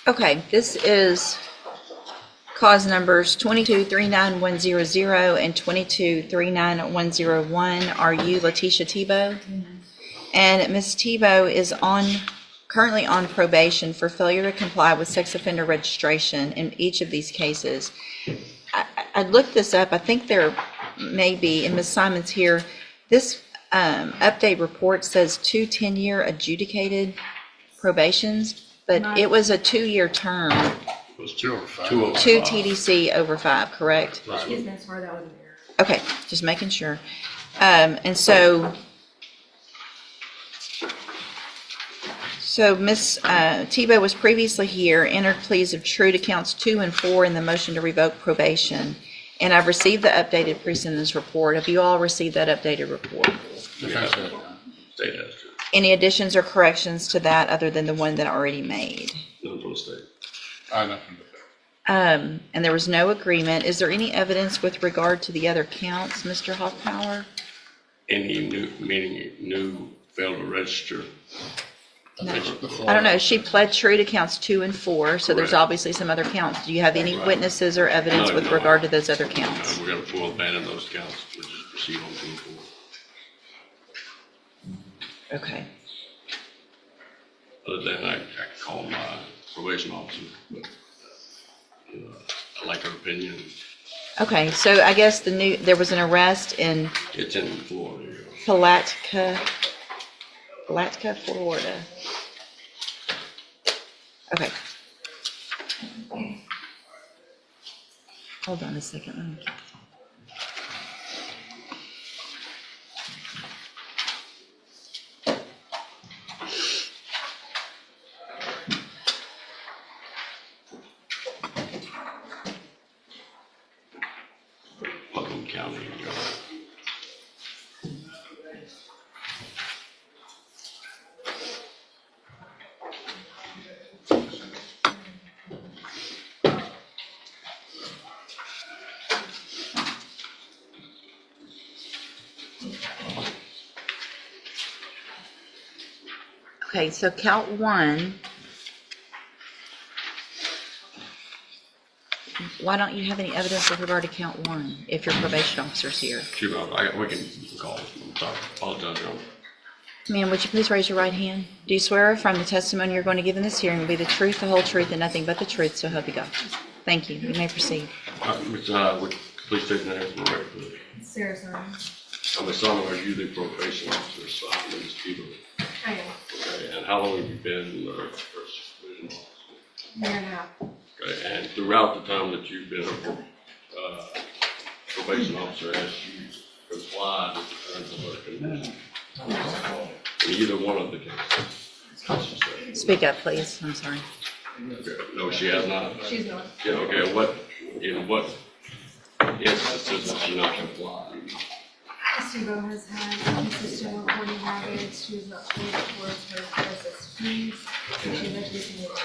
Okay, this is cause numbers 22-39100 and 22-39101. Are you Letitia Tebow? And Ms. Tebow is currently on probation for failure to comply with sex offender registration in each of these cases. I looked this up. I think there may be, and Ms. Simon's here, this update report says 2 10-year adjudicated probations, but it was a 2-year term. It was 2 over 5. 2 TDC over 5, correct? Excuse me, that's where that was an error. Okay, just making sure. And so Ms. Tebow was previously here, entered pleas of true to counts 2 and 4 in the motion to revoke probation. And I've received the updated pre-sentence report. Have you all received that updated report? Defense has done. State has to. Any additions or corrections to that other than the one that I already made? None from the state. Nothing but that. And there was no agreement. Is there any evidence with regard to the other counts, Mr. Hoffpower? Any new, meaning new failed to register. No. I don't know. She pled true to counts 2 and 4, so there's Correct. obviously some other counts. Do you have any Right. witnesses or evidence No, with no. regard to those other counts? We're going to full abandon those counts. We'll just proceed on 2 and 4. Okay. Other than I can call my probation officer, but I like her opinion. Okay, so I guess there was an arrest in It's in Florida. Palatka, Florida. Okay. Hold on a second. Let me. Putnam County. Okay, so count 1. Why don't you have any evidence with regard to count 1 if your probation officer's here? We can call. I'm sorry. Apologize, Your Honor. Ma'am, would you please raise your right hand? Do you swear or affirm the testimony you're going to give in this hearing will be the truth, the whole truth, and nothing but the truth, so help you God? Thank you. You may proceed. Ms. Would you please state your name for the record, please? Sarah Simon. I'm assuming are you the probation officer assigned to Ms. Tebow? I am. Okay, and how long have you been first supervision officer? Year and a half. Okay, and throughout the time that you've been a probation officer, has you complied with the terms of her condition? In either one of the cases? Speak up, please. I'm sorry. Okay, no, she has not? She's not. Yeah, okay, in what instances has she not complied? Steve-O has had inconsistent reporting habits. She was not paid towards her process fees. And she most recently had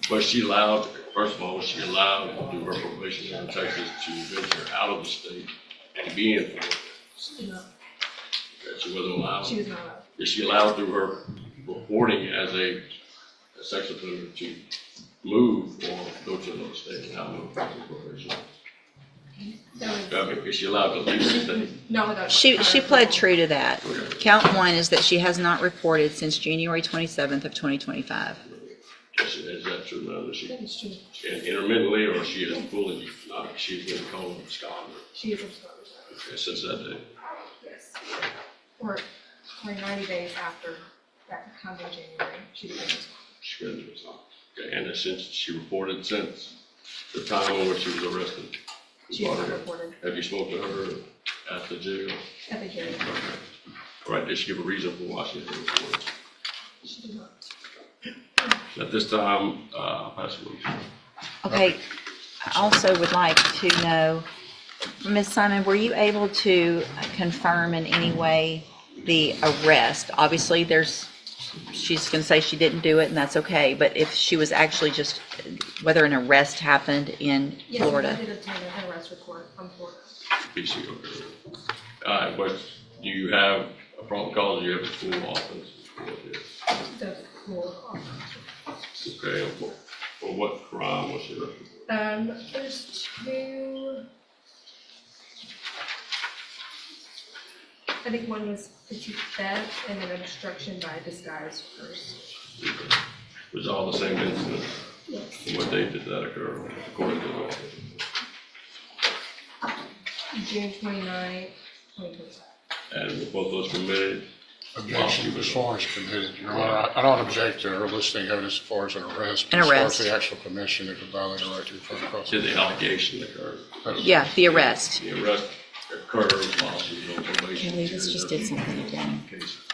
2 Was she allowed, first of all, was she allowed through her probation in Texas to venture out of the state and be in Florida? She did not. Okay, she wasn't allowed? She was not allowed. Is she allowed through her reporting as a sex offender to move or go to another state without no probation? Okay, is she allowed to leave the state? Not without. She pled true to that. Okay. Count 1 is that she has not reported since January 27th of 2025. Is that true, ma'am? Is she That is true. intermittently or she is fully, she's been called a scholar? She is a scholar. Okay, since that day? Yes. Or 90 days after that time in January, she became a scholar. She been a scholar. Okay, and since she reported since the time on which she was arrested? She has not reported Have you spoken to her at the jail? at the hearing. Okay. All right, did she give a reason for why she hasn't reported? She did not. At this time, I'll pass it on to you. Okay, I also would like to know, Ms. Simon, were you able to confirm in any way the arrest? Obviously, she's going to say she didn't do it, and that's okay, but if she was actually just, whether an arrest happened in Florida? Yes, I did obtain an arrest report from Florida. PC, okay. But do you have a problem cause? Do you have a full offense? The full offense. Okay, for what crime was she arrested? There's two. I think one was petite theft and then obstruction by disguise first. Was it all the same incident? Yes. And what date did that occur, according to the June 29th, 2025. And were both those committed? Objection as far as committed, Your Honor. I don't object to her listing evidence as far as an arrest. An As far arrest. as the actual commission, it would violate a right to front cross. Did the allegation occur? Yeah, the arrest. The arrest occurred while she was on probation. Kelly, this just did something again.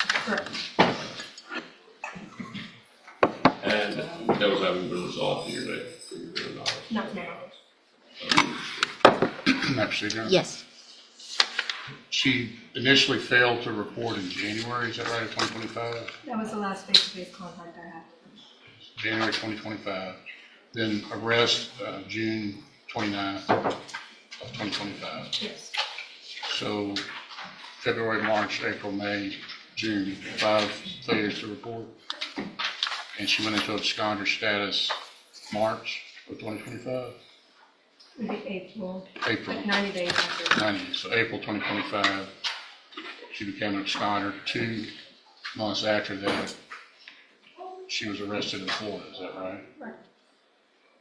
Correct. And those haven't been resolved to your knowledge? Not to my knowledge. Can I proceed, Your Honor? Yes. She initially failed to report in January, is that right, of 2025? That was the last face-to-face contact I had. January 2025. Then arrest June 29th of 2025. Yes. So February, March, April, May, June, 5 failures to report. And she went into absconder status March of 2025? Maybe April. April. Like 90 days after. 90, so April 2025, she became an absconder. 2 months after that, she was arrested in Florida, is that right? Right.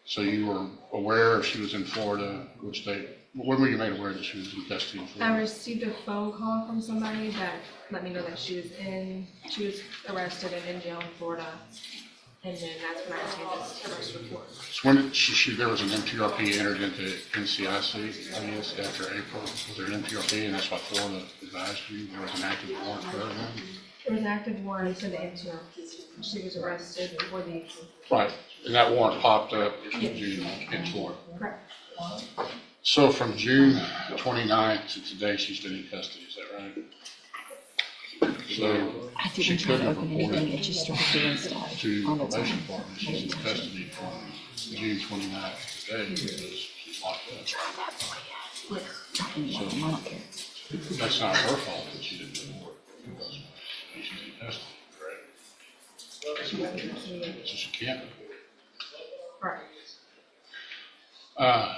So you were aware she was in Florida, which state, when were you made aware that she was in custody in I Florida? received a phone call from somebody that let me know that she was arrested and in jail in Florida. And then that's when I received this arrest report. So when did there was an MTRP entered into NCIC, I guess, after April? Was there an MTRP and that's why Florida advised you there was an active warrant for her then? There was an active warrant for the interim. She was arrested for the. Right, and that warrant popped up in June in Florida. Correct. So from June 29th to today, she's been in custody, is that right? So I she didn't try to couldn't open report anything, it just started doing stuff to on its probation own. department. She's in custody from June 29th to today because she's locked up. I don't care. That's not her fault that she didn't report because she's in custody, correct? So she can't report. Right.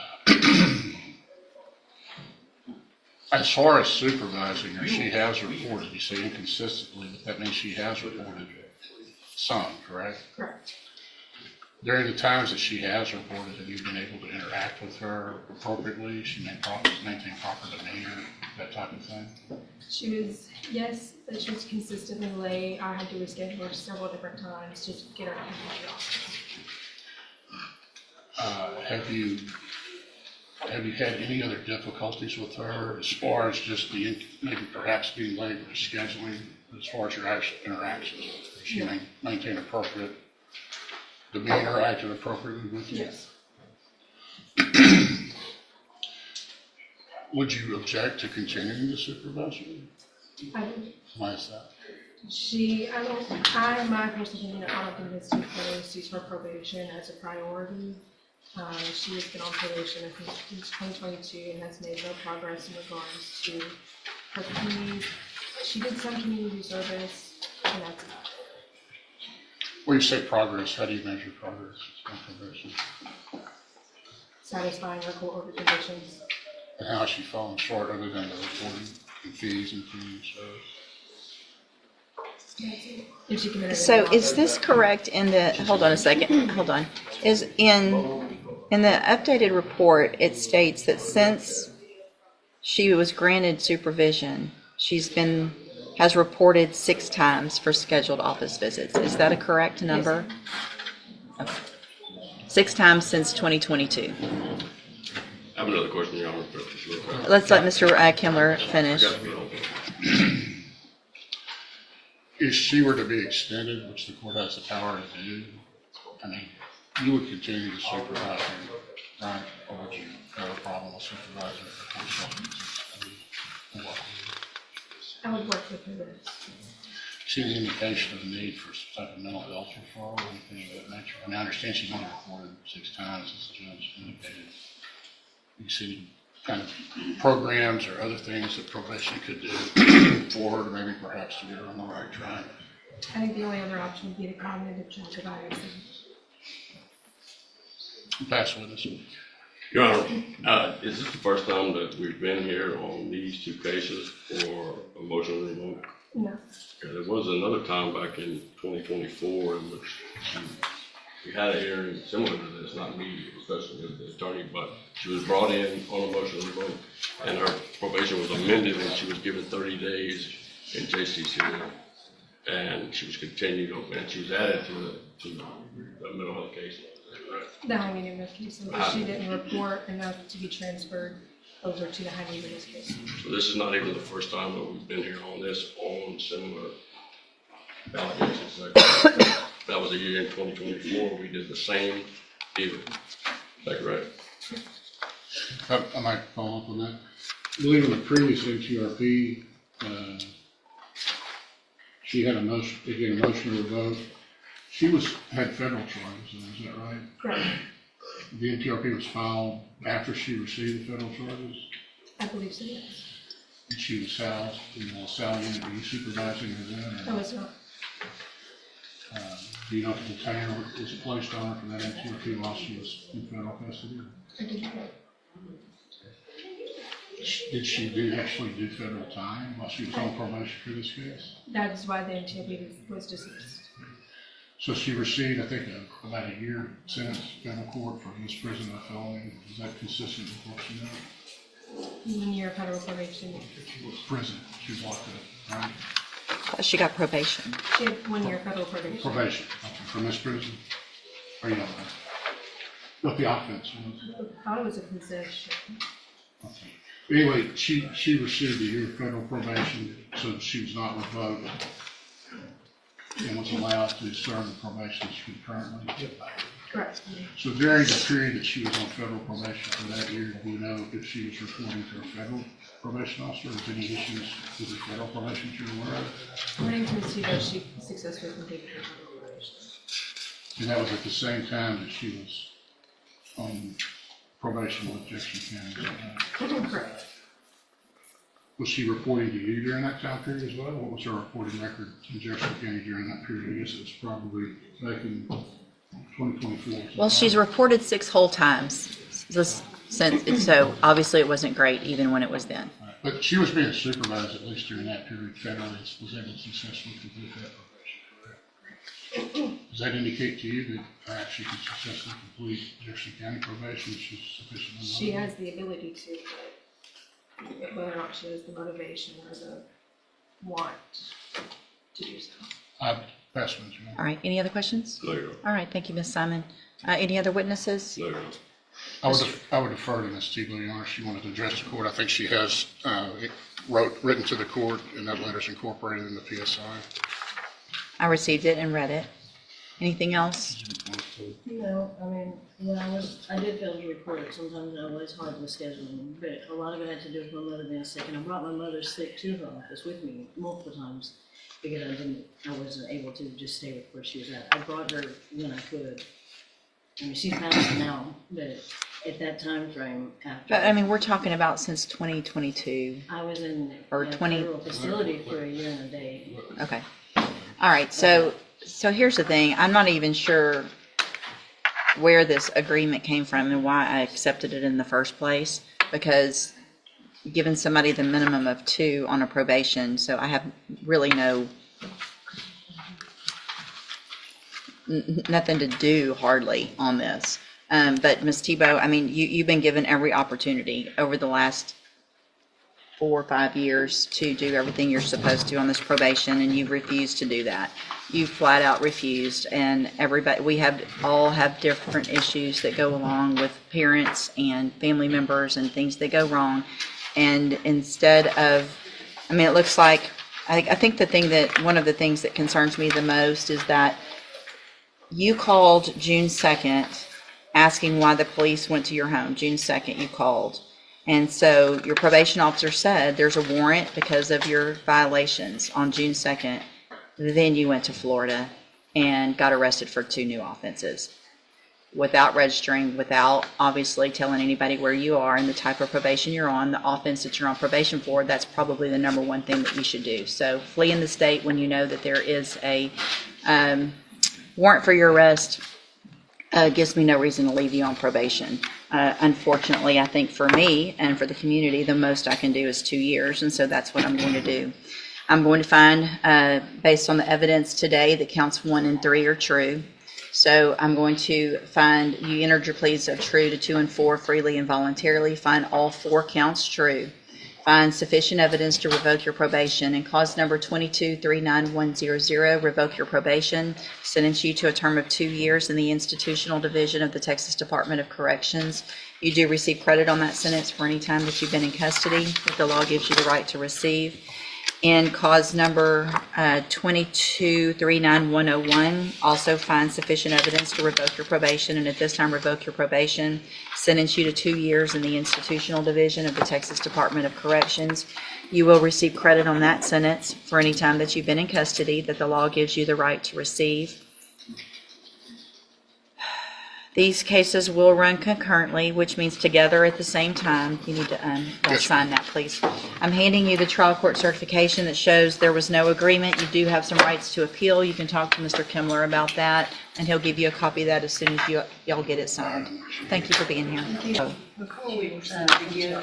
As far as supervising her, she has reported, you say inconsistently, but that means she has reported some, correct? Correct. During the times that she has reported, have you been able to interact with her appropriately? She maintain proper demeanor, that type of thing? She was, yes, but she was consistently late. I had to reschedule her several different times to get her into the office. Have you had any other difficulties with her as far as just maybe perhaps being late with scheduling, as far as your actual interactions with her? Does she maintain appropriate demeanor, acted appropriately with you? Yes. Would you object to continuing to supervise her? I would. Why is that? My personal opinion, I don't think it's too close to her probation as a priority. She has been on probation, I think, since 2022 and has made no progress in regards to her fees. She did some community service, and that's about it. When you say progress, how do you measure progress on probation? Satisfying her court order conditions. And how has she fallen short other than the reporting and fees and community service? If she committed So any is this correct in the, hold on a second, hold on. Is in the updated report, it states that since she was granted supervision, has reported 6 times for scheduled office visits. Is that a correct number? Okay. 6 times since 2022. I have another question, Your Honor. Let's let Mr. Kimler finish. If she were to be extended, which the court has the power to do, I mean, you would continue to supervise her, right? Or would you have a problem with supervising her? I would work with her. See any indication of the need for some type of mental health referral or anything of that nature? I mean, I understand she's only reported 6 times, as the judge indicated. You see kind of programs or other things that probation could do for her to maybe perhaps to get her on the right track? I think the only other option would be the cognitive check of ISM. Pass witness. Your Honor, is this the first time that we've been here on these two cases for a motion to revoke? No. There was another time back in 2024 in which we had a hearing similar to this, not me, especially as the attorney, but she was brought in on a motion to revoke, and her probation was amended, and she was given 30 days in JCC, and she was continued, and she was added to the mental health case. The high medium case, but she didn't report enough to be transferred over to the high medium case. So this is not even the first time that we've been here on this, on similar allegations. That was a year in 2024, we did the same deal. Is that correct? I might follow up on that. I believe in the previous NTRP, she had a motion, again, a motion to revoke. She had federal charges, is that right? Correct. The NTRP was filed after she received the federal charges, I believe so, yes. and she was housed in the cell unit. Were you supervising her then? No, it's not. Do you know if the detainer was placed on her for that NTRP while she was in federal custody? I didn't know. Did she actually do federal time while she was on probation for this case? That is why the NTLB was dismissed. So she received, I think, about a year sentence in federal court for misprision of felony. Is that consistent with what she did? 1 year federal probation. Prison, she was locked up, right? She got probation. She had 1 year federal probation. Probation, okay, for misprision? Or you don't know? What the offense was? I thought it was a possession. Okay. Anyway, she received a year of federal probation, so she was not revoked and was allowed to serve the probation concurrently. Correct. So during the period that she was on federal probation for that year, do you know if she was reporting to a federal probation officer, or was any issues with the federal probation that you're aware of? According to Ms. Tebow, she successfully completed her federal probation. And that was at the same time that she was on probation with Jefferson County, is that right? Correct. Was she reporting to you during that time period as well? What was her reporting record in Jefferson County during that period? I guess it was probably back in 2024. Well, she's reported 6 whole times since, so obviously it wasn't great even when it was then. Right. But she was being supervised at least during that period federally, was able to successfully complete that probation, correct? Does that indicate to you that perhaps she could successfully complete Jefferson County probation if she's sufficiently She motivated? has the ability to, but whether or not she has the motivation or the want to do so. Pass one, Jim. All right, any other questions? No, Your Honor. All right, thank you, Ms. Simon. Any other witnesses? No, Your Honor. I would defer to Ms. Tebow, Your Honor, if she wanted to address the court. I think she has written to the court, and that letter's incorporated in the PSI. I received it and read it. Anything else? No, I mean, when I did fail to report it, sometimes I was hard with scheduling, but a lot of it had to do with my mother being sick, and I brought my mother sick to her office with me multiple times, because I wasn't able to just stay with where she was at. I brought her when I could. I mean, she's passed now, but at that time frame after. But, I mean, we're talking about since 2022. I was in Or a 20 federal facility for a year and a day. Okay. All right, so here's the thing. I'm not even sure where this agreement came from and why I accepted it in the first place, because giving somebody the minimum of 2 on a probation, so I have really nothing to do hardly on this. But Ms. Tebow, I mean, you've been given every opportunity over the last 4 or 5 years to do everything you're supposed to on this probation, and you've refused to do that. You flat out refused, and we all have different issues that go along with parents and family members and things that go wrong. And instead of, I mean, it looks like, I think one of the things that concerns me the most is that you called June 2nd asking why the police went to your home. June 2nd you called. And so your probation officer said there's a warrant because of your violations on June 2nd. Then you went to Florida and got arrested for 2 new offenses without registering, without obviously telling anybody where you are and the type of probation you're on, the offense that you're on probation for. That's probably the number one thing that you should do. So flee in the state when you know that there is a warrant for your arrest. gives me no reason to leave you on probation. Unfortunately, I think for me and for the community, the most I can do is 2 years, and so that's what I'm going to do. I'm going to find, based on the evidence today, that counts 1 and 3 are true. So I'm going to find you entered your pleas of true to 2 and 4 freely and voluntarily, find all 4 counts true, find sufficient evidence to revoke your probation, and cause number 2239100, revoke your probation, sentence you to a term of 2 years in the institutional division of the Texas Department of Corrections. You do receive credit on that sentence for any time that you've been in custody that the law gives you the right to receive. And cause number 2239101, also find sufficient evidence to revoke your probation, and at this time revoke your probation, sentence you to 2 years in the institutional division of the Texas Department of Corrections. You will receive credit on that sentence for any time that you've been in custody that the law gives you the right to receive. These cases will run concurrently, which means together at the same time. You need to sign that, please. I'm handing you the trial court certification that shows there was no agreement. You do have some rights to appeal. You can talk to Mr. Kimler about that, and he'll give you a copy of that as soon as y'all get it signed. Thank you for being here. Before we begin,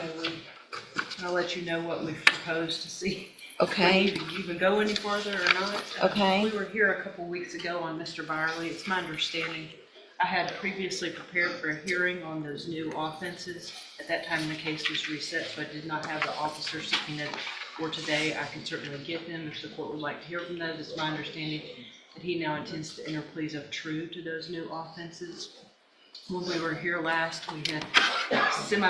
I'll let you know what we've proposed to see. Okay. If you even go any further or not. Okay. We were here a couple weeks ago on Mr. Byerly. It's my understanding I had previously prepared for a hearing on those new offenses. At that time, the case was reset, so I did not have the officer subpoenaed for today. I can certainly get them if the court would like to hear from those. It's my understanding that he now intends to enter pleas of true to those new offenses. When we were here last, we had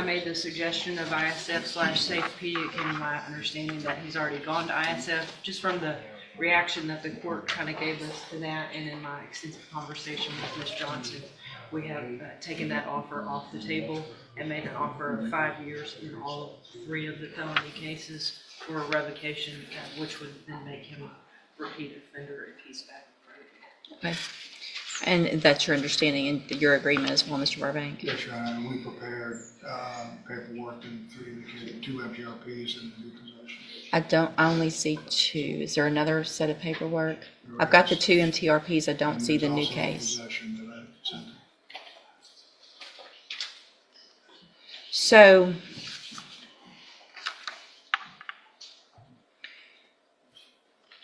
made the suggestion of ISF/SafeP. It came to my understanding that he's already gone to ISF, just from the reaction that the court kind of gave us to that, and in my extensive conversation with Ms. Johnson, we have taken that offer off the table and made an offer of 5 years in all 3 of the felony cases for a revocation, which would then make him a repeat offender if he's back. Okay. And that's your understanding and your agreement as well, Mr. Burbank? Yes, Your Honor, and we prepared paperwork and 3 indicated 2 MTRPs and new possession. I only see 2. Is there another set of paperwork? I've got the 2 MTRPs. I don't see the new case. Possession that I sent. So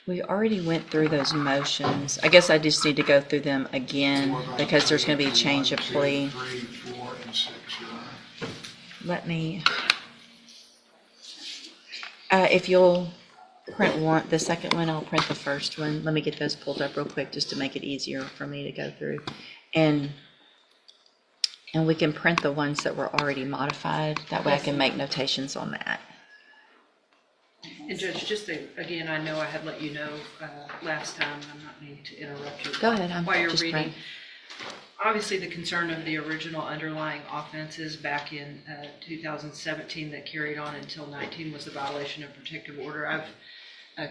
we already went through those motions. I guess I just need to go through them again because there's going to be a change of plea. 3, 4, and 6, Your Honor. Let me, if you'll print the second one, I'll print the first one. Let me get those pulled up real quick just to make it easier for me to go through. And we can print the ones that were already modified. That way I can make notations on that. And Judge, again, I know I had let you know last time, I'm not meaning to interrupt you. Go ahead, While you're just reading, print. obviously the concern of the original underlying offenses back in 2017 that carried on until 19 was the violation of protective order. I've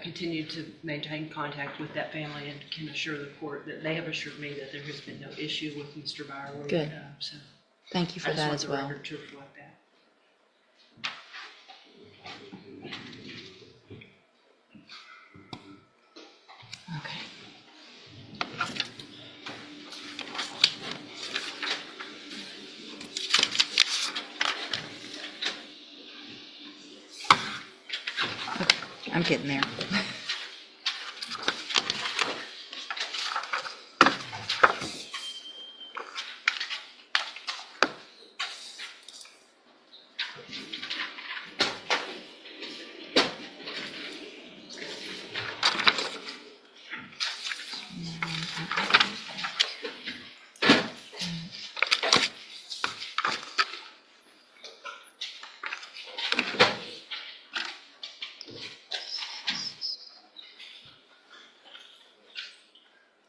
continued to maintain contact with that family and can assure the court that they have assured me that there has been no issue with Mr. Byerly. Good. So Thank you for I just that want as the well. record to reflect that. Okay. I'm getting there.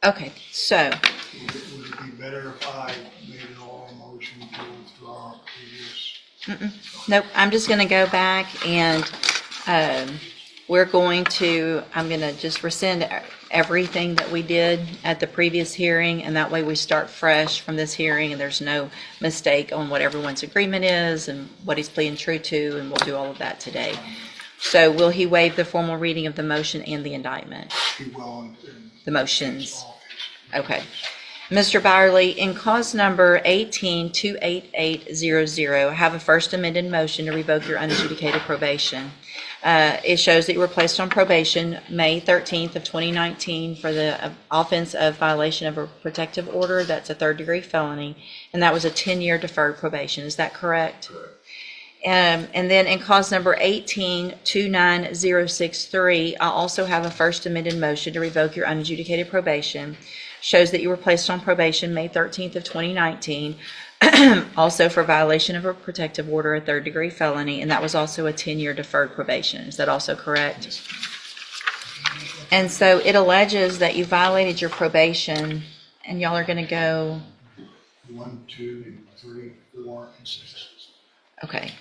Okay, so Would it be better if I made an oral motion to withdraw previous? nope, I'm just going to go back and I'm going to just rescind everything that we did at the previous hearing, and that way we start fresh from this hearing and there's no mistake on what everyone's agreement is and what he's pleading true to, and we'll do all of that today. So will he waive the formal reading of the motion and the indictment? He will. The motions. Okay. Mr. Byerly, in cause number 1828800, I have a first amended motion to revoke your unadjudicated probation. It shows that you were placed on probation May 13th of 2019 for the offense of violation of a protective order. That's a third-degree felony, and that was a 10-year deferred probation. Is that correct? Correct. And then in cause number 1829063, I also have a first amended motion to revoke your unadjudicated probation. Shows that you were placed on probation May 13th of 2019, also for violation of a protective order, a third-degree felony, and that was also a 10-year deferred probation. Is that also correct? And so it alleges that you violated your probation, and y'all are going to go, 1, 2, 3, 4, and 6. okay.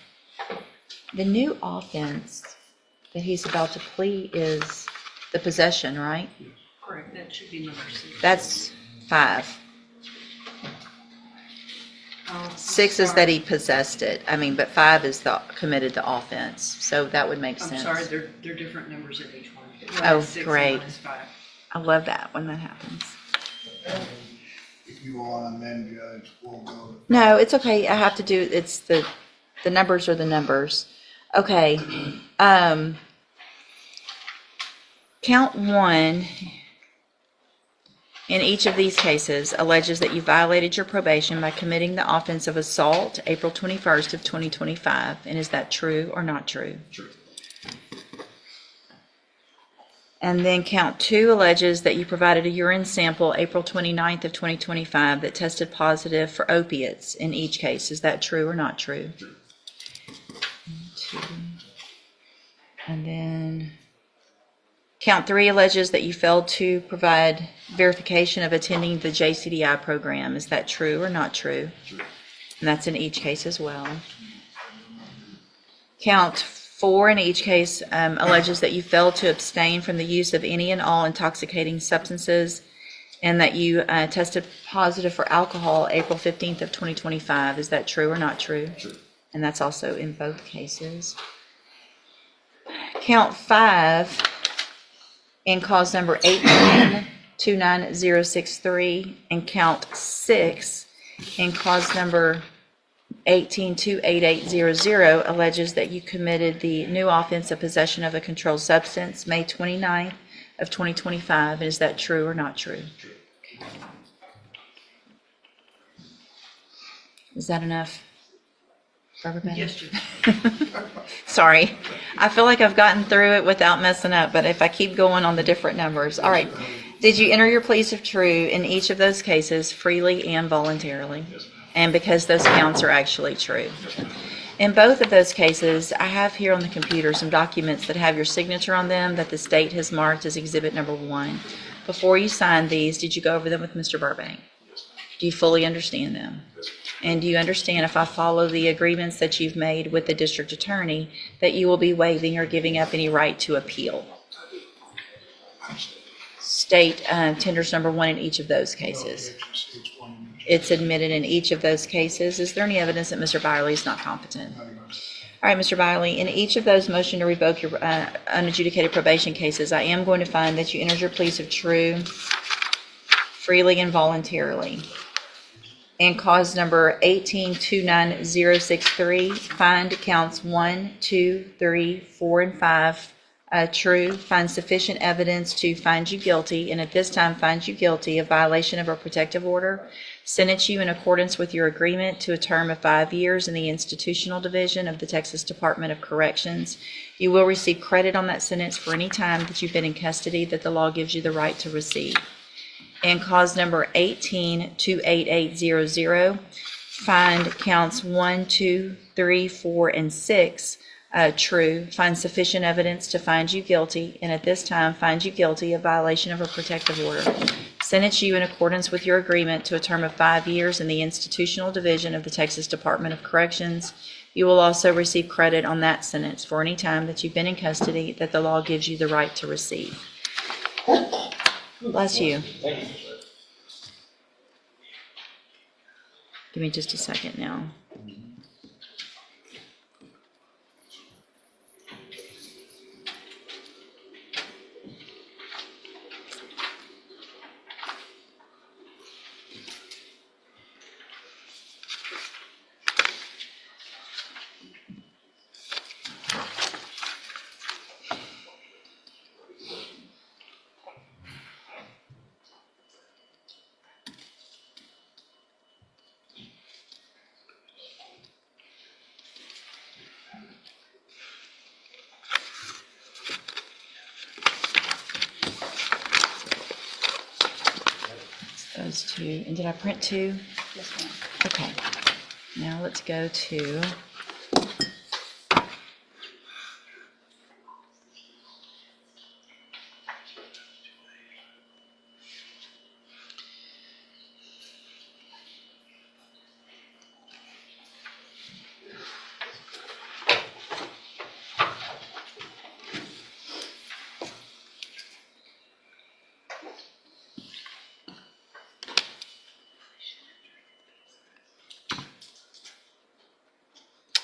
The new offense that he's about to plead is the possession, right? Correct, that should be number 6. That's 5. Oh, 6 is that he possessed it. I mean, but 5 is committed the offense. So that would make I'm sense. sorry, they're different numbers in each one. Oh, One is 6 and great. one is 5. I love that when that happens. If you want to amend, Judge, we'll go to. No, it's okay. I have to do, it's the numbers are the numbers. Okay. Count 1 in each of these cases alleges that you violated your probation by committing the offense of assault April 21st of 2025. And is that true or not true? True. And then count 2 alleges that you provided a urine sample April 29th of 2025 that tested positive for opiates in each case. Is that true or not true? True. 2. And then count 3 alleges that you failed to provide verification of attending the JCDI program. Is that true or not true? True. And that's in each case as well. Count 4 in each case alleges that you failed to abstain from the use of any and all intoxicating substances, and that you tested positive for alcohol April 15th of 2025. Is that true or not true? True. And that's also in both cases. Count 5 in cause number 1829063, and count 6 in cause number 1828800 alleges that you committed the new offense of possession of a controlled substance May 29th of 2025. Is that true or not true? True. Is that enough for everybody? Yes, Judge. Sorry. I feel like I've gotten through it without messing up, but if I keep going on the different numbers. All right. Did you enter your pleas of true in each of those cases freely and voluntarily? Yes, ma'am. And because those counts are actually true. In both of those cases, I have here on the computer some documents that have your signature on them that the state has marked as exhibit number 1. Before you signed these, did you go over them with Mr. Burbank? Yes, ma'am. Do you fully understand them? Yes, ma'am. And do you understand, if I follow the agreements that you've made with the district attorney, that you will be waiving or giving up any right to appeal? State tenders number 1 in each of those cases. It's admitted in each of those cases. Is there any evidence that Mr. Byerly is not competent? All right, Mr. Byerly, in each of those motion to revoke your unadjudicated probation cases, I am going to find that you entered your pleas of true freely and voluntarily. And cause number 1829063, find counts 1, 2, 3, 4, and 5 true, find sufficient evidence to find you guilty, and at this time find you guilty of violation of a protective order, sentence you in accordance with your agreement to a term of 5 years in the institutional division of the Texas Department of Corrections. You will receive credit on that sentence for any time that you've been in custody that the law gives you the right to receive. And cause number 1828800, find counts 1, 2, 3, 4, and 6 true, find sufficient evidence to find you guilty, and at this time find you guilty of violation of a protective order. Sentence you in accordance with your agreement to a term of 5 years in the institutional division of the Texas Department of Corrections. You will also receive credit on that sentence for any time that you've been in custody that the law gives you the right to receive. Bless you. Thank you. Give me just a second now. two, and did I print two? Yes, ma'am. Okay, now let's go to.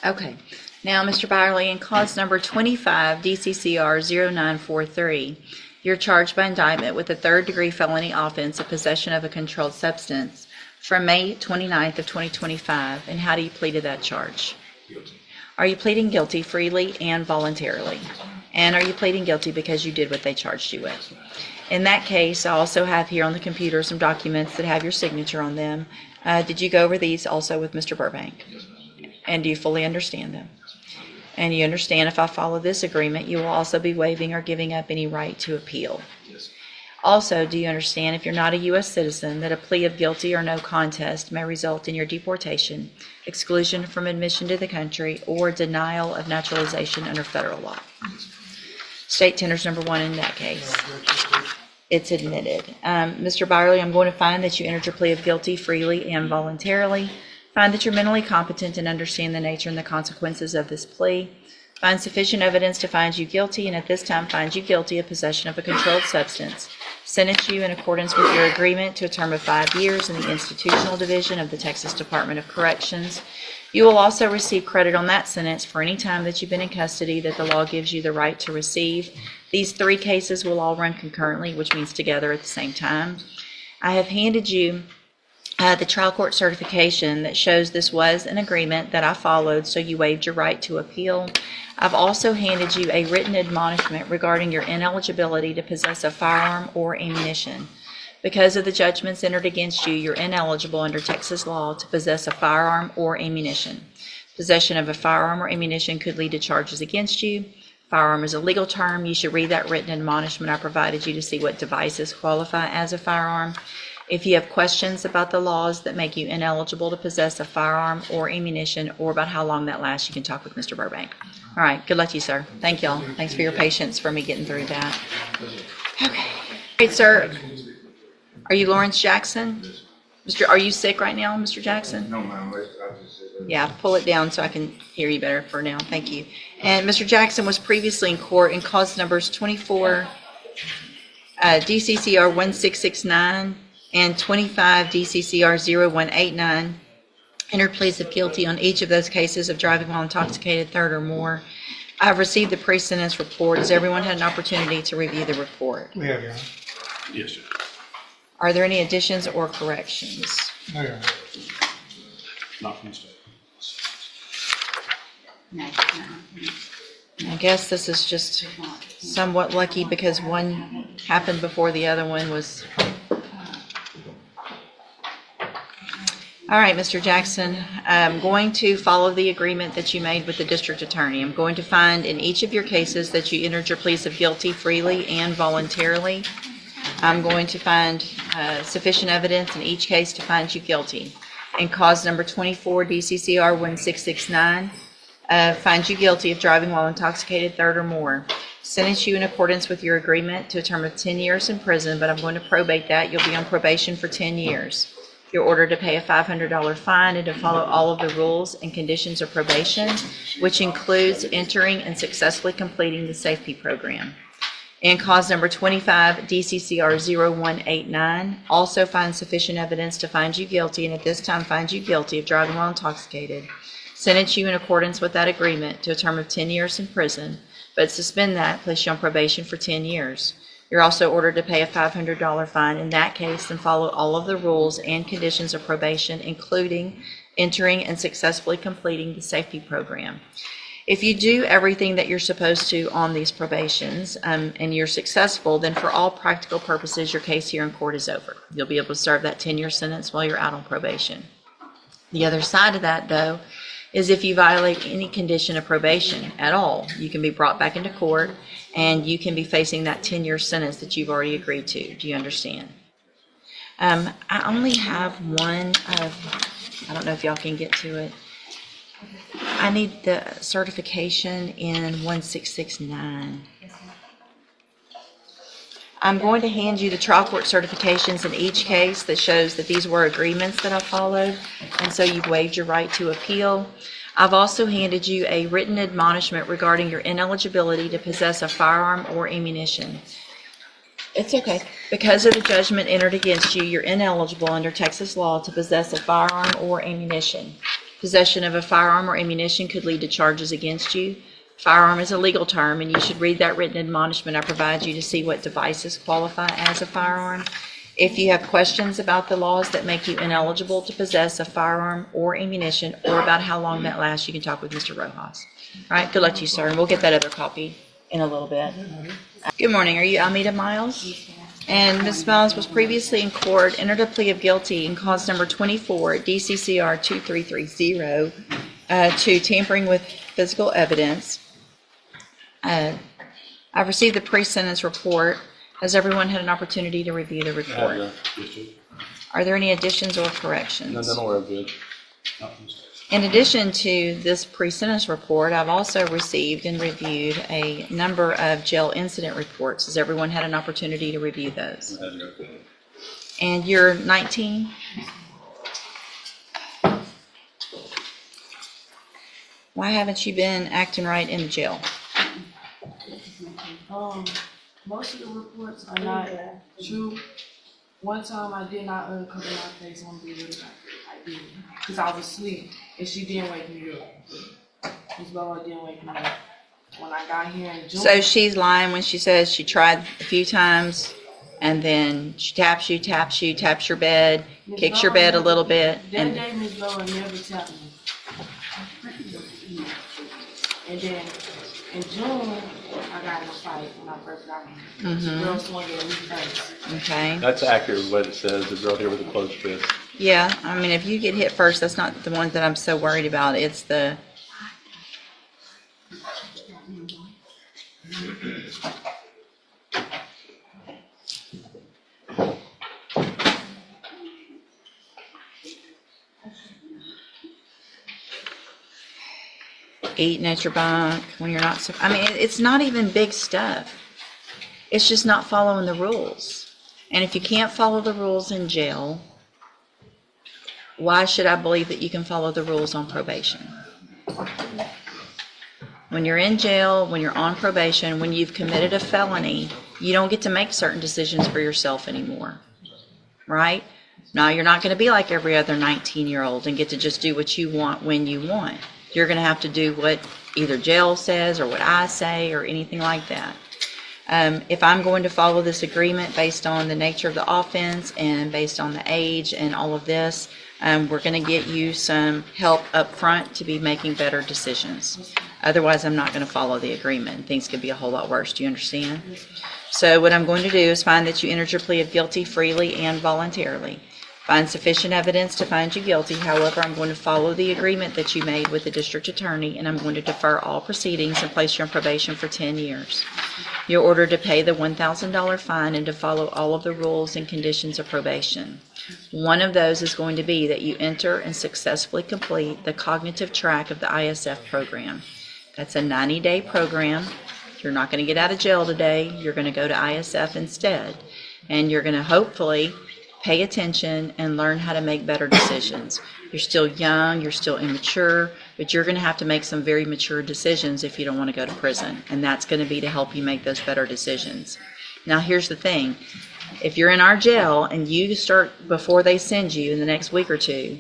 Okay, now, Mr. Byerly, in cause number 25 DCCR 0943, you're charged by indictment with a third-degree felony offense of possession of a controlled substance from May 29th of 2025, and how do you plead to that charge? Guilty. Are you pleading guilty freely and voluntarily? And are you pleading guilty because you did what they charged you with? In that case, I also have here on the computer some documents that have your signature on them. Did you go over these also with Mr. Burbank? Yes, ma'am. And do you fully understand them? And you understand if I follow this agreement, you will also be waiving or giving up any right to appeal. Yes. Also, do you understand if you're not a U.S. citizen that a plea of guilty or no contest may result in your deportation, exclusion from admission to the country, or denial of naturalization under federal law? State tenders number one in that case. It's admitted. Mr. Byerly, I'm going to find that you entered your plea of guilty freely and voluntarily. Find that you're mentally competent and understand the nature and the consequences of this plea. Find sufficient evidence to find you guilty, and at this time find you guilty of possession of a controlled substance. Sentence you in accordance with your agreement to a term of 5 years in the Institutional Division of the Texas Department of Corrections. You will also receive credit on that sentence for any time that you've been in custody that the law gives you the right to receive. These 3 cases will all run concurrently, which means together at the same time. I have handed you the trial court certification that shows this was an agreement that I followed, so you waived your right to appeal. I've also handed you a written admonishment regarding your ineligibility to possess a firearm or ammunition. Because of the judgments entered against you, you're ineligible under Texas law to possess a firearm or ammunition. Possession of a firearm or ammunition could lead to charges against you. Firearm is a legal term. You should read that written admonishment I provided you to see what devices qualify as a firearm. If you have questions about the laws that make you ineligible to possess a firearm or ammunition, or about how long that lasts, you can talk with Mr. Burbank. All right, good luck to you, sir. Thank y'all. Thanks for your patience for me getting through that. Okay. Great, sir. Are you Lawrence Jackson? Are you sick right now, Mr. Jackson? No, ma'am, I just said that. Yeah, pull it down so I can hear you better for now. Thank you. And Mr. Jackson was previously in court in cause numbers 24 DCCR 1669 and 25 DCCR 0189. Entered pleas of guilty on each of those cases of driving while intoxicated, third or more. I've received the pre-sentence report. Has everyone had an opportunity to review the report? We have, Your Honor. Yes, sir. Are there any additions or corrections? No, Your Honor. Not from the state. No, I guess this is just somewhat lucky because one happened before the other one was. All right, Mr. Jackson, I'm going to follow the agreement that you made with the district attorney. I'm going to find in each of your cases that you entered your pleas of guilty freely and voluntarily. I'm going to find sufficient evidence in each case to find you guilty. In cause number 24 DCCR 1669, find you guilty of driving while intoxicated, third or more. Sentence you in accordance with your agreement to a term of 10 years in prison, but I'm going to probate that. You'll be on probation for 10 years. You're ordered to pay a $500 fine and to follow all of the rules and conditions of probation, which includes entering and successfully completing the safety program. In cause number 25, DCCR 0189, also find sufficient evidence to find you guilty, and at this time find you guilty of driving while intoxicated. Sentence you in accordance with that agreement to a term of 10 years in prison, but suspend that, place you on probation for 10 years. You're also ordered to pay a $500 fine in that case and follow all of the rules and conditions of probation, including entering and successfully completing the safety program. If you do everything that you're supposed to on these probations and you're successful, then for all practical purposes, your case here in court is over. You'll be able to serve that 10-year sentence while you're out on probation. The other side of that, though, is if you violate any condition of probation at all, you can be brought back into court and you can be facing that 10-year sentence that you've already agreed to. Do you understand? I only have one of, I don't know if y'all can get to it. I need the certification in 1669. I'm going to hand you the trial court certifications in each case that shows that these were agreements that I followed, and so you've waived your right to appeal. I've also handed you a written admonishment regarding your ineligibility to possess a firearm or ammunition. It's okay. Because of the judgment entered against you, you're ineligible under Texas law to possess a firearm or ammunition. Possession of a firearm or ammunition could lead to charges against you. Firearm is a legal term, and you should read that written admonishment I provide you to see what devices qualify as a firearm. If you have questions about the laws that make you ineligible to possess a firearm or ammunition, or about how long that lasts, you can talk with Mr. Rojas. All right, good luck to you, sir, and we'll get that other copy in a little bit. Good morning. Are you Almeida Miles? And Ms. Miles was previously in court, entered a plea of guilty in cause number 24, DCCR 2330, to tampering with physical evidence. I've received the pre-sentence report. Has everyone had an opportunity to review the report? Are there any additions or corrections? No, we're good. In addition to this pre-sentence report, I've also received and reviewed a number of jail incident reports. Has everyone had an opportunity to review those? And you're 19? Why haven't you been acting right in the jail? Most of the reports are not true. One time I did not uncover my face on video. I did, because I was asleep, and she didn't wake me up. Ms. Boa didn't wake me up. When I got here in June. So she's lying when she says she tried a few times, and then she taps you, taps your bed, kicks your bed a little bit. That day, Ms. Boa never tapped me. And then in June, I got in a fight when I first got here. The girl swung at me first. Okay. That's accurate what it says, the girl here with the closed fist. Yeah, I mean, if you get hit first, that's not the one that I'm so worried about. It's the... eating at your bunk when you're not... I mean, it's not even big stuff. It's just not following the rules. And if you can't follow the rules in jail, why should I believe that you can follow the rules on probation? When you're in jail, when you're on probation, when you've committed a felony, you don't get to make certain decisions for yourself anymore, right? Now, you're not going to be like every other 19-year-old and get to just do what you want when you want. You're going to have to do what either jail says or what I say or anything like that. If I'm going to follow this agreement based on the nature of the offense and based on the age and all of this, we're going to get you some help up front to be making better decisions. Otherwise, I'm not going to follow the agreement. Things could be a whole lot worse. Do you understand? So what I'm going to do is find that you entered your plea of guilty freely and voluntarily. Find sufficient evidence to find you guilty. However, I'm going to follow the agreement that you made with the district attorney, and I'm going to defer all proceedings and place you on probation for 10 years. You're ordered to pay the $1,000 fine and to follow all of the rules and conditions of probation. One of those is going to be that you enter and successfully complete the cognitive track of the ISF program. That's a 90-day program. You're not going to get out of jail today. You're going to go to ISF instead, and you're going to hopefully pay attention and learn how to make better decisions. You're still young, you're still immature, but you're going to have to make some very mature decisions if you don't want to go to prison. And that's going to be to help you make those better decisions. Now, here's the thing. If you're in our jail and you start before they send you in the next week or two,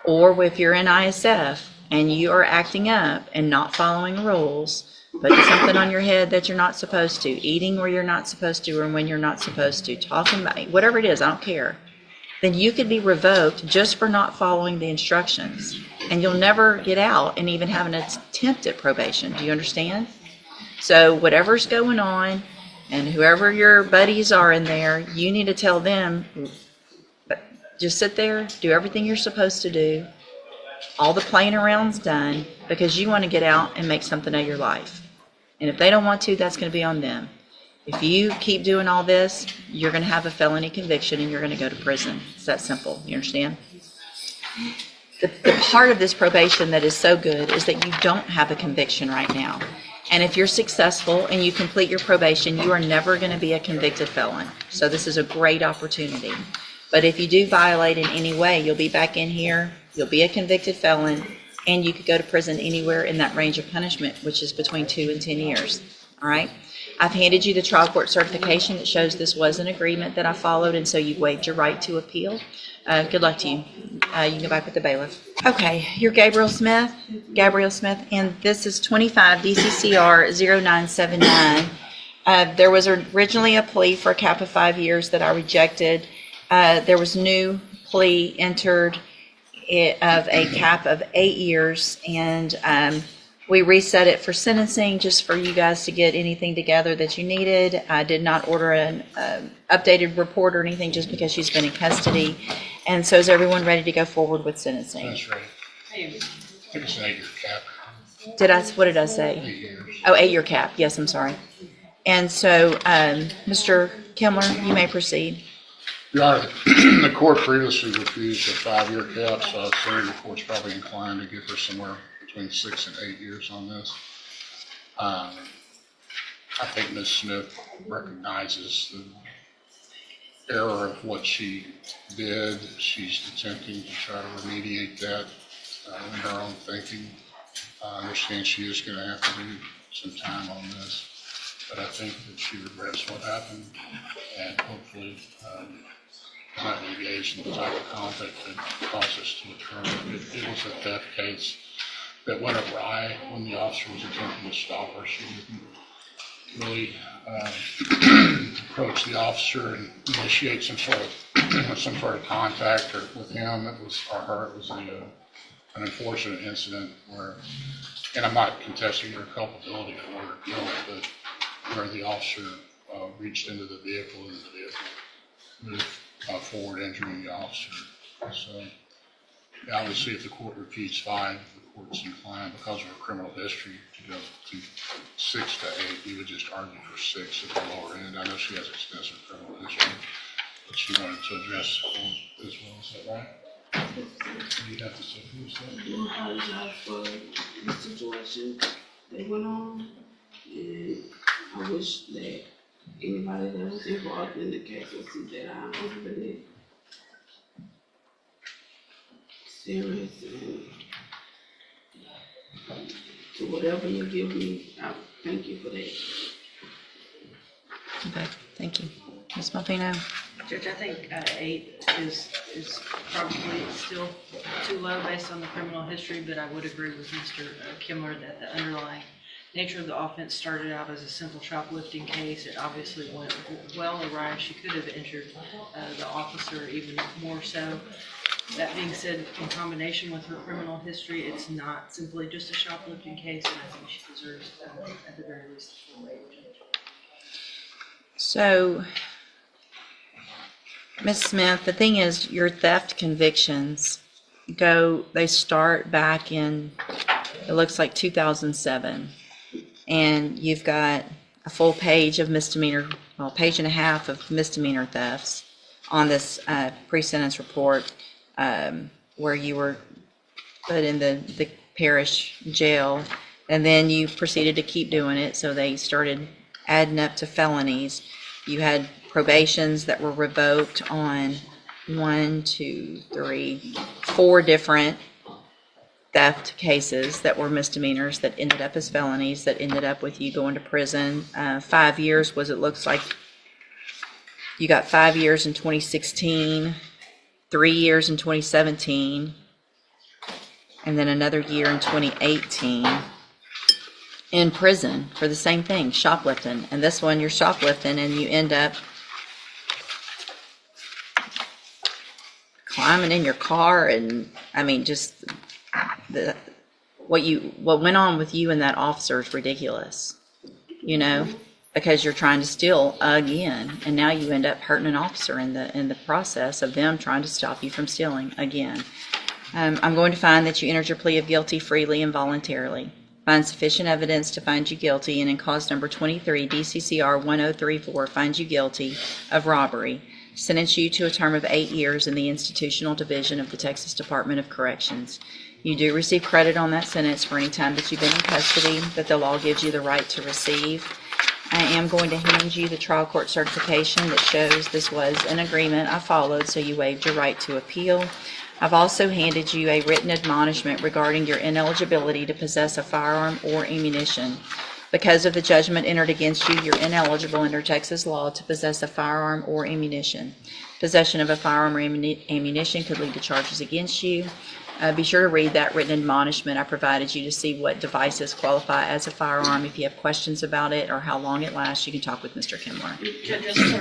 or if you're in ISF and you are acting up and not following rules, putting something on your head that you're not supposed to, eating where you're not supposed to or when you're not supposed to, talking about whatever it is, I don't care, then you could be revoked just for not following the instructions. And you'll never get out and even have an attempt at probation. Do you understand? So whatever's going on and whoever your buddies are in there, you need to tell them, just sit there, do everything you're supposed to do. All the playing around's done because you want to get out and make something of your life. And if they don't want to, that's going to be on them. If you keep doing all this, you're going to have a felony conviction and you're going to go to prison. It's that simple. You understand? The part of this probation that is so good is that you don't have a conviction right now. And if you're successful and you complete your probation, you are never going to be a convicted felon. So this is a great opportunity. But if you do violate in any way, you'll be back in here, you'll be a convicted felon, and you could go to prison anywhere in that range of punishment, which is between 2 and 10 years. All right? I've handed you the trial court certification that shows this was an agreement that I followed, and so you've waived your right to appeal. Good luck to you. You can go back with the bailiff. Okay, you're Gabriel Smith, and this is 25 DCCR 0979. There was originally a plea for a cap of 5 years that I rejected. There was new plea entered of a cap of 8 years, and we reset it for sentencing just for you guys to get anything together that you needed. I did not order an updated report or anything just because she's been in custody. And so is everyone ready to go forward with sentencing? That's right. I think it's an 8-year cap. What did I say? 8 years. Oh, 8-year cap. Yes, I'm sorry. And so, Mr. Kimler, you may proceed. Your Honor, the court previously refused a 5-year cap, so I assume the court's probably inclined to give her somewhere between 6 and 8 years on this. I think Ms. Smith recognizes the error of what she did. She's attempting to try to remediate that in her own thinking. I understand she is going to have to do some time on this, but I think that she regrets what happened and hopefully not engaged in the type of conduct that caused this to occur. It was a theft case that went awry when the officer was attempting to stop her. She didn't really approach the officer and initiate some sort of contact with him. It was an unfortunate incident where, and I'm not contesting her culpability or her guilt, but where the officer reached into the vehicle and the vehicle moved forward, injuring the officer. So obviously, if the court repeats 5, the court's inclined because of her criminal history to go to 6 to 8. We would just argue for 6 at the lower end. I know she has extensive criminal history, but she wanted to address the court as well. Is that right? You have to say who's that? I apologize for the situation that went on, and I wish that anybody that was involved in the case would see that I'm overly serious, and to whatever you give me, I thank you for that. Okay, thank you. Ms. Malvino? Judge, I think 8 is probably still too low based on the criminal history, but I would agree with Mr. Kimler that the underlying nature of the offense started out as a simple shoplifting case. It obviously went well awry. She could have injured the officer even more so. That being said, in combination with her criminal history, it's not simply just a shoplifting case, and I think she deserves, at the very least, a full wage. So, Ms. Smith, the thing is, your theft convictions they start back in, it looks like 2007. And you've got a full page of misdemeanor, well, page and a half of misdemeanor thefts on this pre-sentence report where you were put in the parish jail. And then you proceeded to keep doing it, so they started adding up to felonies. You had probations that were revoked on 4 different theft cases that were misdemeanors that ended up as felonies that ended up with you going to prison. 5 years was, it looks like you got 5 years in 2016, 3 years in 2017, and then another year in 2018 in prison for the same thing, shoplifting. And this one, you're shoplifting and you end up climbing in your car, and I mean, just what went on with you and that officer is ridiculous, because you're trying to steal again, and now you end up hurting an officer in the process of them trying to stop you from stealing again. I'm going to find that you entered your plea of guilty freely and voluntarily. finds sufficient evidence to find you guilty, and in cause number 23, DCCR 1034, finds you guilty of robbery, sentence you to a term of 8 years in the Institutional Division of the Texas Department of Corrections. You do receive credit on that sentence for any time that you've been in custody that the law gives you the right to receive. I am going to hand you the trial court certification that shows this was an agreement I followed, so you waived your right to appeal. I've also handed you a written admonishment regarding your ineligibility to possess a firearm or ammunition. Because of the judgment entered against you, you're ineligible under Texas law to possess a firearm or ammunition. Possession of a firearm or ammunition could lead to charges against you. Be sure to read that written admonishment I provided you to see what devices qualify as a firearm. If you have questions about it or how long it lasts, you can talk with Mr. Kimler.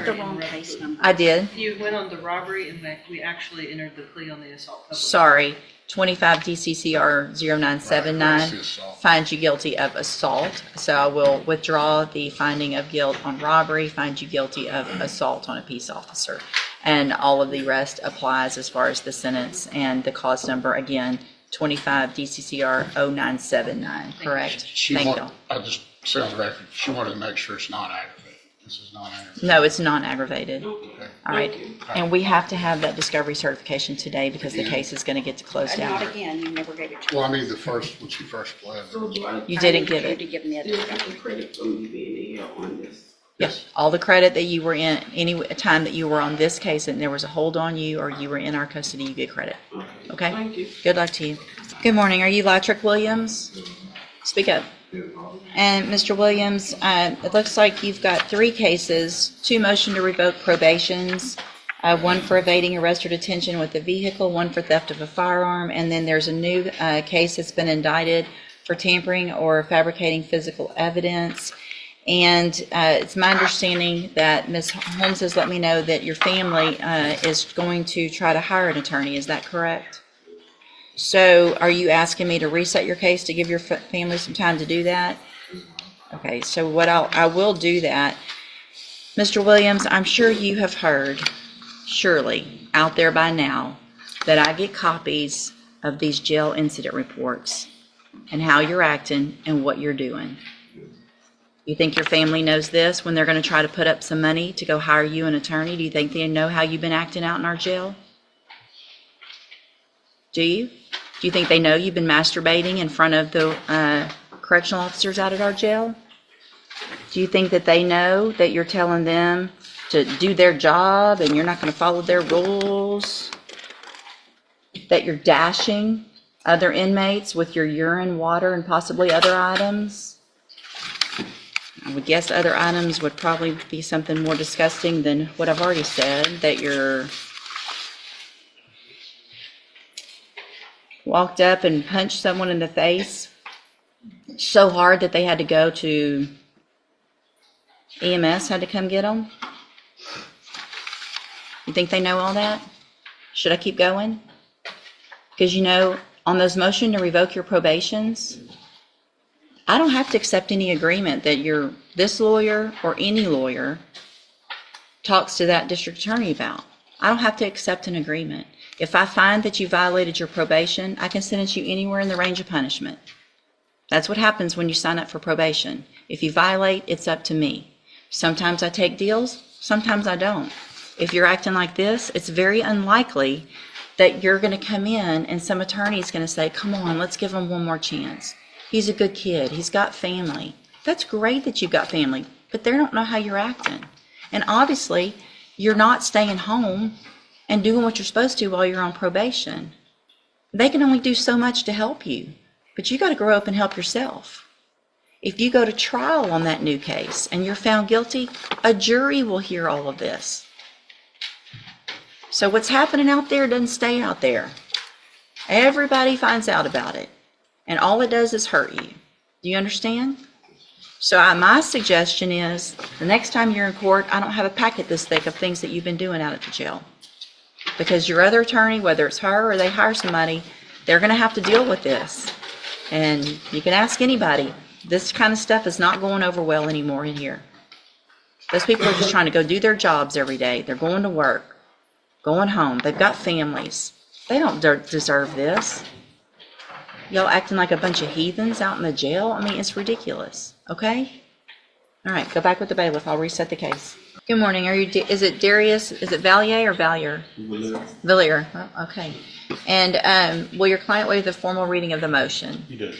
The wrong case number. I did. You went on the robbery and we actually entered the plea on the assault. Sorry, 25 DCCR 0979 That's the assault. finds you guilty of assault. So I will withdraw the finding of guilt on robbery, find you guilty of assault on a peace officer. And all of the rest applies as far as the sentence and the cause number, again, 25 DCCR 0979, correct? Thank you. I just said on the record, she wanted to make sure it's not aggravated. This is not aggravated. No, it's non-aggravated. Okay. All right. And we have to have that discovery certification today because the case is going to get to close Not down. again, you never gave it to me. Well, I mean, the first, when she first pled. So do I? You didn't I give need you it. to give me a Still discovery. get the credit for me being in here on this. Yes, all the credit that you were in, any time that you were on this case and there was a hold on you or you were in our custody, you get credit. Okay? Thank you. Good luck to you. Good morning. Are you Latrick Williams? Speak up. And Mr. Williams, it looks like you've got 3 cases, 2 motion to revoke probations, 1 for evading arrest or detention with a vehicle, 1 for theft of a firearm, and then there's a new case that's been indicted for tampering or fabricating physical evidence. And it's my understanding that Ms. Holmes has let me know that your family is going to try to hire an attorney. Is that correct? So are you asking me to reset your case to give your family some time to do that? Okay, so what I will do that. Mr. Williams, I'm sure you have heard, surely, out there by now, that I get copies of these jail incident reports and how you're acting and what you're doing. You think your family knows this when they're going to try to put up some money to go hire you an attorney? Do you think they know how you've been acting out in our jail? Do you? Do you think they know you've been masturbating in front of the correctional officers out at our jail? Do you think that they know that you're telling them to do their job and you're not going to follow their rules? That you're dashing other inmates with your urine, water, and possibly other items? I would guess other items would probably be something more disgusting than what I've already said, that you're walked up and punched someone in the face so hard that they had to go to EMS, had to come get them. You think they know all that? Should I keep going? Because on those motion to revoke your probations, I don't have to accept any agreement that this lawyer or any lawyer talks to that district attorney about. I don't have to accept an agreement. If I find that you violated your probation, I can sentence you anywhere in the range of punishment. That's what happens when you sign up for probation. If you violate, it's up to me. Sometimes I take deals, sometimes I don't. If you're acting like this, it's very unlikely that you're going to come in and some attorney is going to say, come on, let's give him one more chance. He's a good kid. He's got family. That's great that you've got family, but they don't know how you're acting. And obviously, you're not staying home and doing what you're supposed to while you're on probation. They can only do so much to help you, but you got to grow up and help yourself. If you go to trial on that new case and you're found guilty, a jury will hear all of this. So what's happening out there doesn't stay out there. Everybody finds out about it. And all it does is hurt you. Do you understand? So my suggestion is, the next time you're in court, I don't have a packet this thick of things that you've been doing out at the jail. Because your other attorney, whether it's her or they hire somebody, they're going to have to deal with this. And you can ask anybody. This kind of stuff is not going over well anymore in here. Those people are just trying to go do their jobs every day. They're going to work, going home. They've got families. They don't deserve this. Y'all acting like a bunch of heathens out in the jail? I mean, it's ridiculous, okay? All right, go back with the bailiff. I'll reset the case. Good morning. Is it Darius, is it Valier or Valier? Valier. Oh, okay. And will your client waive the formal reading of the motion? He does.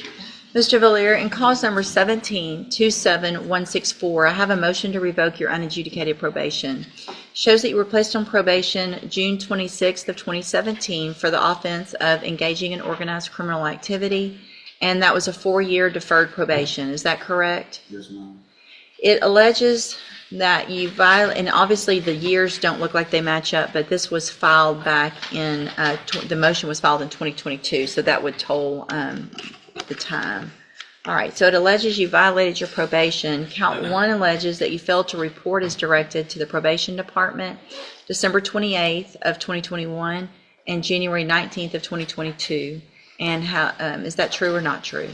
Mr. Valier, in cause number 17-27164, I have a motion to revoke your unadjudicated probation. Shows that you were placed on probation June 26th of 2017 for the offense of engaging in organized criminal activity, and that was a 4-year deferred probation. Is that correct? Yes, ma'am. It alleges that you violate, and obviously the years don't look like they match up, but this was filed back in, the motion was filed in 2022, so that would toll the time. All right, so it alleges you violated your probation. Count 1 alleges that you failed to report as directed to the probation department December 28th of 2021 and January 19th of 2022. And how is that true or not true?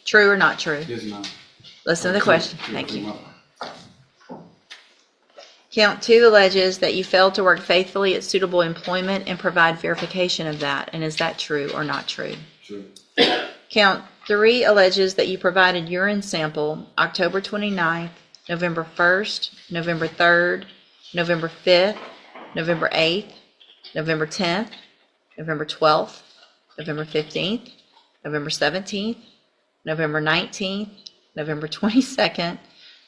True or not true? Yes, ma'am. Listen to the question. Thank you. Count 2 alleges that you failed to work faithfully at suitable employment and provide verification of that. And is that true or not true? True. Count 3 alleges that you provided urine sample October 29th, November 1st, November 3rd, November 5th, November 8th, November 10th, November 12th, November 15th, November 17th, November 19th, November 22nd,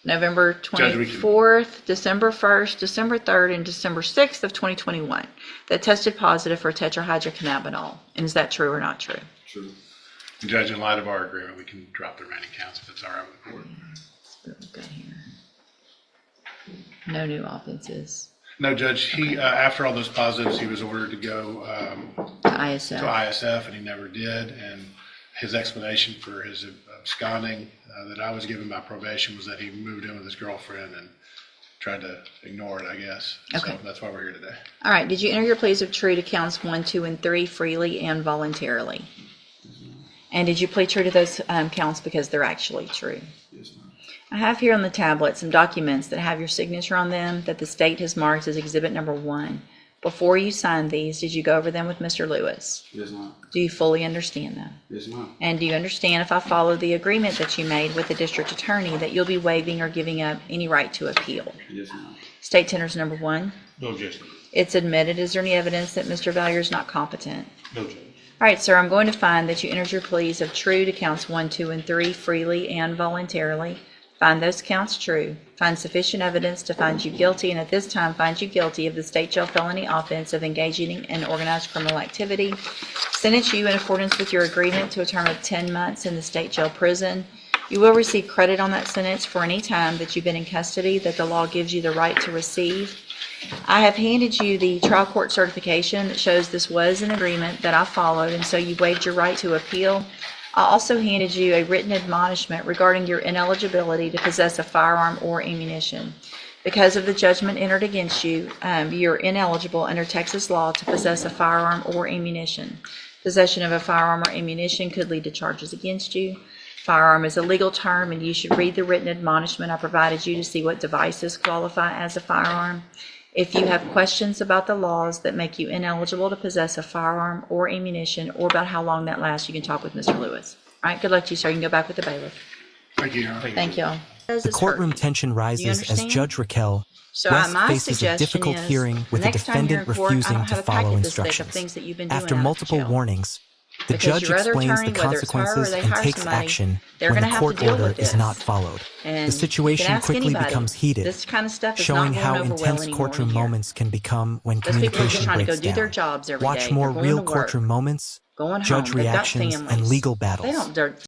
November 24th, December 1st, December 3rd, and December 6th of 2021 that tested positive for tetrahydrocannabinol. And is that true or not true? True. Judge, in light of our agreement, we can drop the remaining counts if it's all right with the court. Let's see what we've got here. No new offenses. No, Judge, he, after all those positives, he was ordered to go To ISL. to ISF, and he never did. And his explanation for his absconding that I was given by probation was that he moved in with his girlfriend and tried to ignore it, I guess. Okay. So that's why we're here today. All right. Did you enter your pleas of true to counts 1, 2, and 3 freely and voluntarily? And did you plead true to those counts because they're actually true? Yes, ma'am. I have here on the tablet some documents that have your signature on them that the state has marked as exhibit number 1. Before you signed these, did you go over them with Mr. Lewis? Yes, ma'am. Do you fully understand them? Yes, ma'am. And do you understand, if I follow the agreement that you made with the district attorney, that you'll be waiving or giving up any right to appeal? Yes, ma'am. State tenders number 1. No objection. It's admitted. Is there any evidence that Mr. Valier is not competent? No, Judge. All right, sir, I'm going to find that you entered your pleas of true to counts 1, 2, and 3 freely and voluntarily. Find those counts true. Find sufficient evidence to find you guilty, and at this time find you guilty of the state jail felony offense of engaging in organized criminal activity. Sentence you in accordance with your agreement to a term of 10 months in the state jail prison. You will receive credit on that sentence for any time that you've been in custody that the law gives you the right to receive. I have handed you the trial court certification that shows this was an agreement that I followed, and so you waived your right to appeal. I also handed you a written admonishment regarding your ineligibility to possess a firearm or ammunition. Because of the judgment entered against you, you're ineligible under Texas law to possess a firearm or ammunition. Possession of a firearm or ammunition could lead to charges against you. Firearm is a legal term, and you should read the written admonishment I provided you to see what devices qualify as a firearm. If you have questions about the laws that make you ineligible to possess a firearm or ammunition, or about how long that lasts, you can talk with Mr. Lewis. All right, good luck to you, sir. You can go back with the bailiff. Thank you, Your Honor. Thank you all. The courtroom tension rises as understand? Judge Raquel So West my faces a suggestion difficult is, hearing with the the next time you're defendant in court, I refusing don't to have a follow packet this thick of instructions. things that you've been doing After out of multiple jail. warnings, the Because judge your other explains attorney, the whether it's her or consequences they and hire takes somebody, action they're when gonna the have to court deal order with is this. not followed. And The situation you can ask quickly anybody. becomes heated. This kind of stuff is Showing not how going over well intense anymore courtroom in here. moments can become when Those people are just communication trying to go breaks do their down. jobs every Watch day. more They're going real to work, courtroom moments, going home. judge They've got reactions, and families. legal They battles. don't.